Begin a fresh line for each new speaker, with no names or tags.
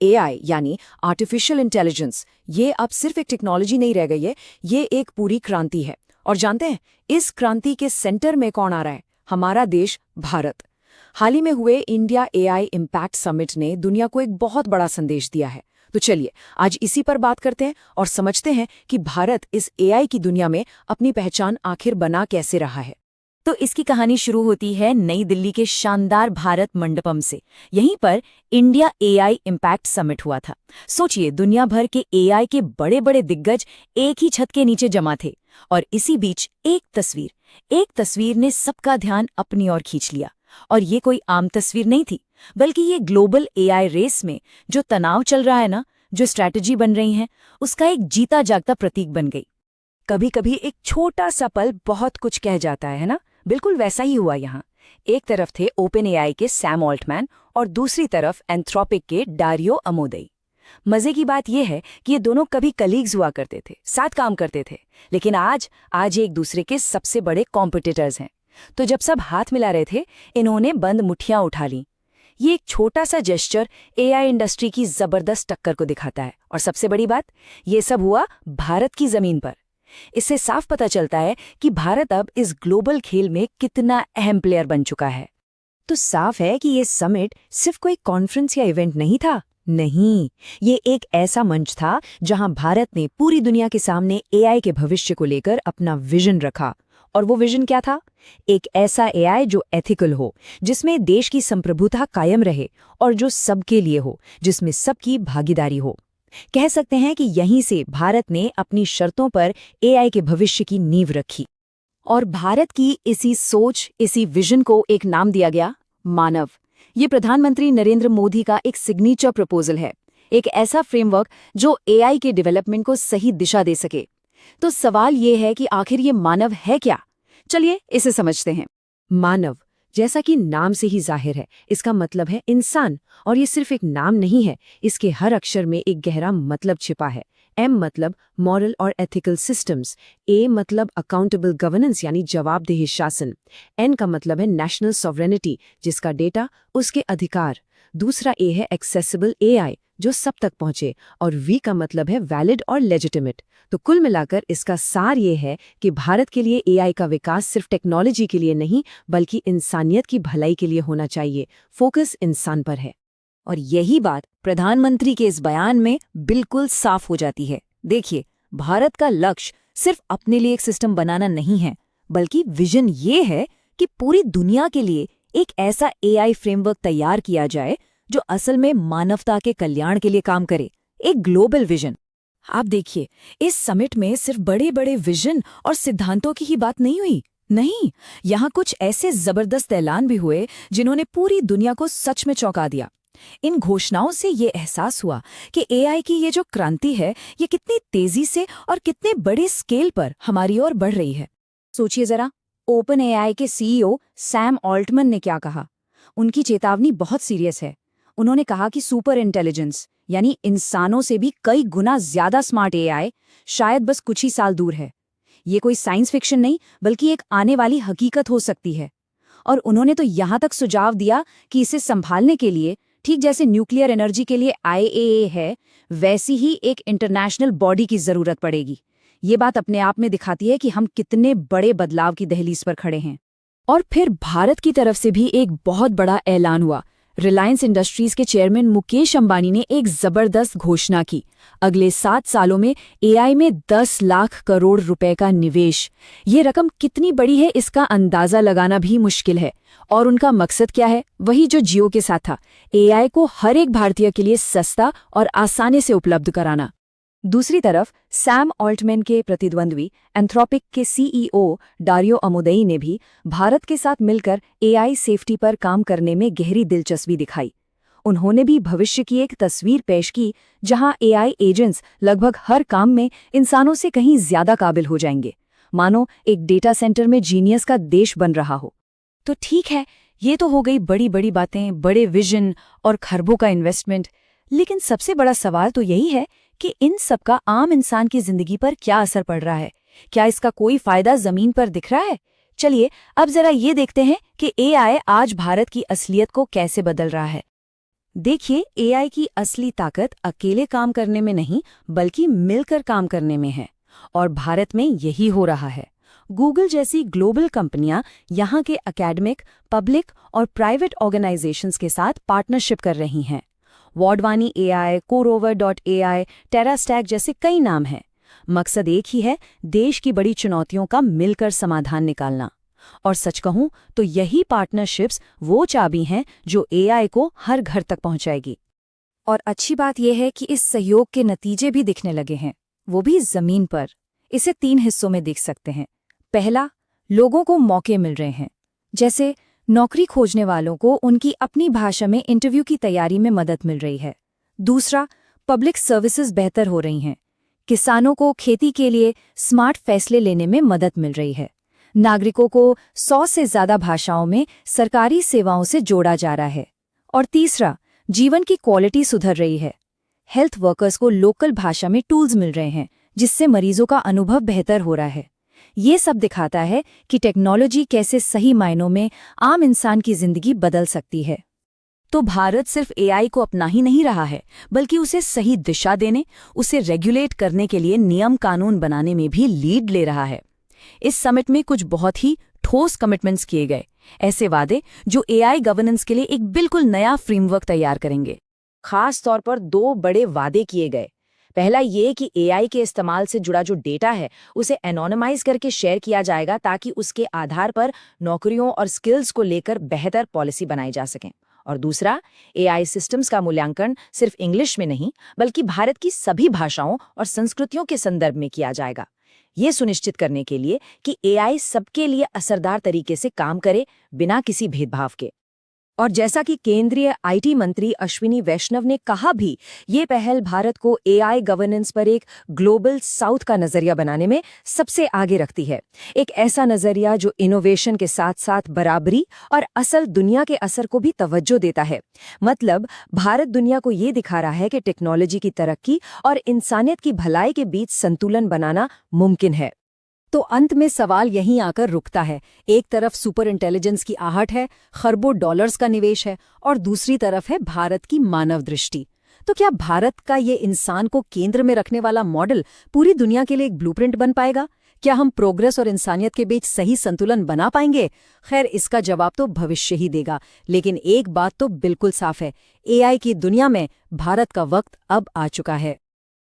AI यानी artificial intelligence, ये अब सिर्फ एक टेक्नोलॉजी नहीं रह गई है, ये एक पूरी क्रांति है। और जानते हैं, इस क्रांति के सेंटर में कौन आ रहा है? हमारा देश भारत। हाल ही में हुए इंडिया एआई इम्पैक्ट समिट ने दुनिया को एक बहुत बड़ा संदेश दिया है। तो चलिए आज इसी पर बात करते हैं और समझते हैं कि भारत इस एआई की दुनिया में अपनी पहचान आखिर बना कैसे रहा है।
तो इसकी कहानी शुरू होती है नई दिल्ली के शानदार भारत मंडपम से। यहीं पर इंडिया एआई इम्पैक्ट समिट हुआ था। सोचिए, दुनिया भर के एआई के बड़े बड़े दिग्गज एक ही छत के नीचे जमा थे और इसी बीच एक तस्वीर ने सबका ध्यान अपनी ओर खींच लिया। और ये कोई आम तस्वीर नहीं थी, बल्कि ये ग्लोबल एआई रेस में जो तनाव चल रहा है ना, जो स्ट्रैटेजी बन रही है, उसका एक जीता जागता प्रतीक बन गई।
कभी कभी एक छोटा सा पल बहुत कुछ कह जाता है ना? बिल्कुल वैसा ही हुआ यहाँ। एक तरफ थे ओपन एआई के सैम ऑल्टमैन और दूसरी तरफ एंथ्रोपिक के डारियो अमोदई। मजे की बात यह है कि ये दोनों कभी कलीग्स हुआ करते थे, साथ काम करते थे, लेकिन आज एक दूसरे के सबसे बड़े कॉम्पिटिटर्स हैं। तो जब सब हाथ मिला रहे थे, इन्होंने बंद मुट्ठियां उठा ली। ये एक छोटा सा जेस्चर एआई इंडस्ट्री की जबरदस्त टक्कर को दिखाता है। और सबसे बड़ी बात, ये सब हुआ भारत की जमीन पर। इससे साफ पता चलता है कि भारत अब इस ग्लोबल खेल में कितना अहम प्लेयर बन चुका है।
तो साफ है कि ये समिट सिर्फ कोई कॉन्फ्रेंस या इवेंट नहीं था। नहीं, ये एक ऐसा मंच था जहां भारत ने पूरी दुनिया के सामने एआई के भविष्य को लेकर अपना विजन रखा। और वो विजन क्या था? एक ऐसा एआई जो एथिकल हो, जिसमें देश की संप्रभुता कायम रहे और जो सबके लिए हो, जिसमें सबकी भागीदारी हो। कह सकते हैं कि यहीं से भारत ने अपनी शर्तों पर एआई के भविष्य की नींव रखी। और भारत की इसी सोच, इसी विजन को एक नाम दिया गया, मानव। ये प्रधानमंत्री नरेंद्र मोदी का एक सिग्नेचर प्रपोजल है, एक ऐसा फ्रेमवर्क जो एआई के डेवलपमेंट को सही दिशा दे सके। तो सवाल ये है कि आखिर ये मानव है क्या? चलिए इसे समझते हैं।
मानव, जैसा कि नाम से ही जाहिर है, इसका मतलब है इंसान। और ये सिर्फ एक नाम नहीं है, इसके हर अक्षर में एक गहरा मतलब छिपा है। एम मतलब मॉरल और एथिकल सिस्टम्स, ए मतलब अकाउंटेबल गवर्नेंस यानी जवाबदेही शासन, एन का मतलब है नेशनल सॉवरेनिटी, जिसका डेटा उसके अधिकार, दूसरा ए है एक्सेसिबल एआई, जो सब तक पहुंचे, और वी का मतलब है वैलिड और लेजिटिमेट। तो कुल मिलाकर इसका सार ये है कि भारत के लिए एआई का विकास सिर्फ टेक्नोलॉजी के लिए नहीं, बल्कि इंसानियत की भलाई के लिए होना चाहिए। फोकस इंसान पर है।
और यही बात प्रधानमंत्री के इस बयान में बिल्कुल साफ हो जाती है। देखिए, भारत का लक्ष्य सिर्फ अपने लिए एक सिस्टम बनाना नहीं है, बल्कि विजन ये है कि पूरी दुनिया के लिए एक ऐसा एआई फ्रेमवर्क तैयार किया जाए जो असल में मानवता के कल्याण के लिए काम करे। एक ग्लोबल विजन। आप देखिए, इस समिट में सिर्फ बड़े बड़े विजन और सिद्धांतों की ही बात नहीं हुई। नहीं, यहाँ कुछ ऐसे जबरदस्त ऐलान भी हुए जिन्होंने पूरी दुनिया को सच में चौंका दिया। इन घोषणाओं से ये एहसास हुआ कि एआई की ये जो क्रांति है, ये कितनी तेजी से और कितने बड़े स्केल पर हमारी ओर बढ़ रही है। सोचिए जरा, ओपन एआई के सीईओ सैम ऑल्टमैन ने क्या कहा। उनकी चेतावनी बहुत सीरियस है। उन्होंने कहा कि सुपर इंटेलिजेंस यानी इंसानों से भी कई गुना ज्यादा स्मार्ट एआई शायद बस कुछ ही साल दूर है। ये कोई साइंस फिक्शन नहीं, बल्कि एक आने वाली हकीकत हो सकती है। और उन्होंने तो यहाँ तक सुझाव दिया कि इसे संभालने के लिए, ठीक जैसे न्यूक्लियर एनर्जी के लिए आईएए है, वैसी ही एक इंटरनेशनल बॉडी की जरूरत पड़ेगी। ये बात अपने आप में दिखाती है कि हम कितने बड़े बदलाव की दहलीज पर खड़े हैं। और फिर भारत की तरफ से भी एक बहुत बड़ा ऐलान हुआ। रिलायंस इंडस्ट्रीज के चेयरमैन मुकेश अंबानी ने एक जबरदस्त घोषणा की। अगले 7 सालों में एआई में 10 लाख करोड़ रुपए का निवेश। ये रकम कितनी बड़ी है, इसका अंदाजा लगाना भी मुश्किल है। और उनका मकसद क्या है? वही जो जियो के साथ था, एआई को हर एक भारतीय के लिए सस्ता और आसानी से उपलब्ध कराना। दूसरी तरफ सैम ऑल्टमैन के प्रतिद्वंद्वी एंथ्रोपिक के सीईओ डारियो अमोदई ने भी भारत के साथ मिलकर एआई सेफ्टी पर काम करने में गहरी दिलचस्पी दिखाई। उन्होंने भी भविष्य की एक तस्वीर पेश की जहां एआई एजेंट्स लगभग हर काम में इंसानों से कहीं ज्यादा काबिल हो जाएंगे, मानो एक डेटा सेंटर में जीनियस का देश बन रहा हो। तो ठीक है, ये तो हो गई बड़ी बड़ी बातें, बड़े विजन और खरबों का इन्वेस्टमेंट। लेकिन सबसे बड़ा सवाल तो यही है कि इन सब का आम इंसान की जिंदगी पर क्या असर पड़ रहा है? क्या इसका कोई फायदा जमीन पर दिख रहा है? चलिए अब जरा ये देखते हैं कि एआई आज भारत की असलियत को कैसे बदल रहा है।
देखिए, एआई की असली ताकत अकेले काम करने में नहीं, बल्कि मिलकर काम करने में है। और भारत में यही हो रहा है। गूगल जैसी ग्लोबल कंपनियां यहाँ के एकेडमिक, पब्लिक और प्राइवेट ऑर्गेनाइजेशंस के साथ पार्टनरशिप कर रही हैं। वाडवानी एआई, कोरोवर.ai, टेरास्टैक जैसे कई नाम हैं। मकसद एक ही है, देश की बड़ी चुनौतियों का मिलकर समाधान निकालना। और सच कहूं तो यही पार्टनरशिप्स वो चाबी हैं जो एआई को हर घर तक पहुंचाएगी।
और अच्छी बात यह है कि इस सहयोग के नतीजे भी दिखने लगे हैं, वो भी जमीन पर। इसे 3 हिस्सों में देख सकते हैं। पहला, लोगों को मौके मिल रहे हैं। जैसे नौकरी खोजने वालों को उनकी अपनी भाषा में इंटरव्यू की तैयारी में मदद मिल रही है। दूसरा, पब्लिक सर्विसेज बेहतर हो रही हैं। किसानों को खेती के लिए स्मार्ट फैसले लेने में मदद मिल रही है। नागरिकों को 100 से ज़्यादा भाषाओं में सरकारी सेवाओं से जोड़ा जा रहा है। और तीसरा, जीवन की क्वालिटी सुधर रही है। हेल्थ वर्कर्स को लोकल भाषा में टूल्स मिल रहे हैं, जिससे मरीजों का अनुभव बेहतर हो रहा है। ये सब दिखाता है कि टेक्नोलॉजी कैसे सही मायनों में आम इंसान की जिंदगी बदल सकती है।
तो भारत सिर्फ एआई को अपना ही नहीं रहा है, बल्कि उसे सही दिशा देने, उसे रेगुलेट करने के लिए नियम कानून बनाने में भी लीड ले रहा है। इस समिट में कुछ बहुत ही ठोस कमिटमेंट्स किए गए, ऐसे वादे जो एआई गवर्नेंस के लिए एक बिल्कुल नया फ्रेमवर्क तैयार करेंगे।
खास तौर पर 2 बड़े वादे किए गए। पहला ये कि एआई के इस्तेमाल से जुड़ा जो डेटा है उसे एनोनिमाइज करके शेयर किया जाएगा, ताकि उसके आधार पर नौकरियों और स्किल्स को लेकर बेहतर पॉलिसी बनाई जा सके। और दूसरा, एआई सिस्टम्स का मूल्यांकन सिर्फ इंग्लिश में नहीं, बल्कि भारत की सभी भाषाओं और संस्कृतियों के संदर्भ में किया जाएगा। ये सुनिश्चित करने के लिए कि एआई सबके लिए असरदार तरीके से काम करे, बिना किसी भेदभाव के। और जैसा कि केंद्रीय आईटी मंत्री अश्विनी वैष्णव ने कहा भी, ये पहल भारत को एआई गवर्नेंस पर एक ग्लोबल साउथ का नजरिया बनाने में सबसे आगे रखती है। एक ऐसा नजरिया जो इनोवेशन के साथ साथ बराबरी और असल दुनिया के असर को भी तवज्जो देता है। मतलब भारत दुनिया को ये दिखा रहा है कि टेक्नोलॉजी की तरक्की और इंसानियत की भलाई के बीच संतुलन बनाना मुमकिन है।
तो अंत में सवाल यहीं आकर रुकता है। एक तरफ सुपर इंटेलिजेंस की आहट है, खरबों डॉलर्स का निवेश है, और दूसरी तरफ है भारत की मानव दृष्टि। तो क्या भारत का ये इंसान को केंद्र में रखने वाला मॉडल पूरी दुनिया के लिए एक ब्लूप्रिंट बन पाएगा? क्या हम प्रोग्रेस और इंसानियत के बीच सही संतुलन बना पाएंगे? खैर, इसका जवाब तो भविष्य ही देगा। लेकिन एक बात तो बिल्कुल साफ है, एआई की दुनिया में भारत का वक्त अब आ चुका है।